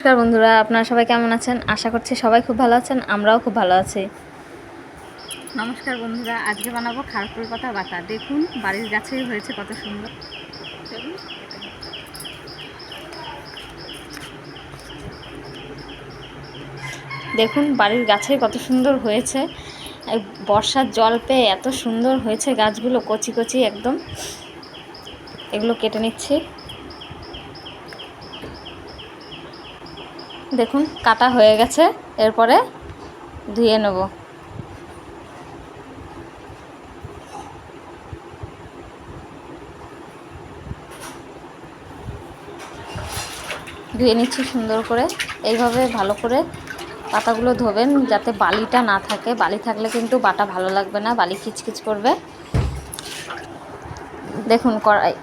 নমস্কার বন্ধুরা, আপনারা সবাই কেমন আছেন? আশা করছি সবাই খুব ভালো আছেন, আমরাও খুব ভালো আছি। নমস্কার বন্ধুরা, আজকে বানাবো খারকুল পাতা বাটা। দেখুন বাড়ির গাছেই হয়েছে কত সুন্দর। দেখুন বাড়ির গাছেই কত সুন্দর হয়েছে। বর্ষার জল পেয়ে এত সুন্দর হয়েছে গাছগুলো, কচি কচি একদম। এগুলো কেটে নিচ্ছি। দেখুন কাটা হয়ে গেছে, এরপরে ধুয়ে নেব। ধুয়ে নিচ্ছি সুন্দর করে। এইভাবে ভালো করে পাতাগুলো ধোবেন যাতে বালিটা না থাকে। বালি থাকলে কিন্তু বাটা ভালো লাগবে না, বালি খিচখিচ করবে। দেখুন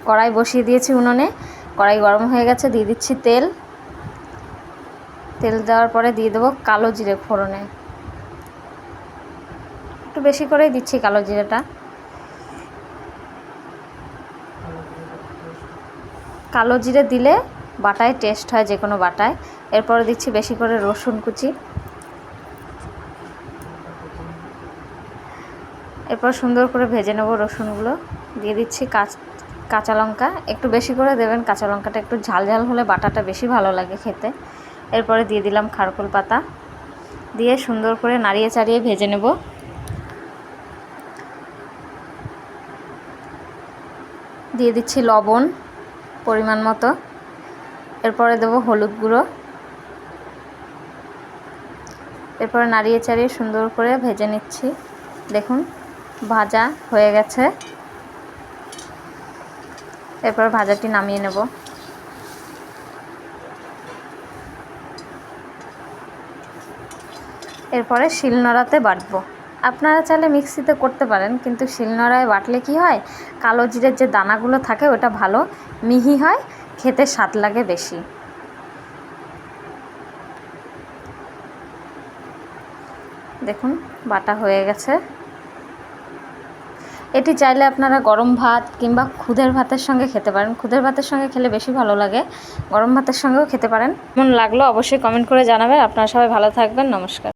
কড়াই বসিয়ে দিয়েছি উনুনে। কড়াই গরম হয়ে গেছে, দিয়ে দিচ্ছি তেল। তেল দেওয়ার পরে দিয়ে দেবো কালো জিরে ফোড়নে। একটু বেশি করেই দিচ্ছি কালো জিরেটা। কালো জিরে দিলে বাটায় টেস্ট হয়, যে কোনো বাটায়। এরপরে দিচ্ছি বেশি করে রসুন কুচি। এরপর সুন্দর করে ভেজে নেব রসুনগুলো। দিয়ে দিচ্ছি কাঁচা লঙ্কা। একটু বেশি করে দেবেন, কাঁচা লঙ্কাটা একটু ঝাল ঝাল হলে বাটাটা বেশি ভালো লাগে খেতে। এরপরে দিয়ে দিলাম খারকুল পাতা, দিয়ে সুন্দর করে নাড়িয়ে চাড়িয়ে ভেজে নেব। দিয়ে দিচ্ছি লবণ পরিমাণ মতো। এরপরে দেবো হলুদ গুঁড়ো। এরপরে নাড়িয়ে চাড়িয়ে সুন্দর করে ভেজে নিচ্ছি। দেখুন ভাজা হয়ে গেছে। এরপর ভাজাটি নামিয়ে নেব। এরপরে শিলনোড়াতে বাটবো। আপনারা চাইলে মিক্সিতে করতে পারেন, কিন্তু শিলনোড়ায় বাটলে কি হয়, কালো জিরের যে দানাগুলো থাকে ওটা ভালো মিহি হয়, খেতে স্বাদ লাগে বেশি। দেখুন বাটা হয়ে গেছে। এটি চাইলে আপনারা গরম ভাত কিংবা খুদের ভাতের সঙ্গে খেতে পারেন। খুদের ভাতের সঙ্গে খেলে বেশি ভালো লাগে, গরম ভাতের সঙ্গেও খেতে পারেন। কেমন লাগলো অবশ্যই কমেন্ট করে জানাবেন। আপনারা সবাই ভালো থাকবেন। নমস্কার।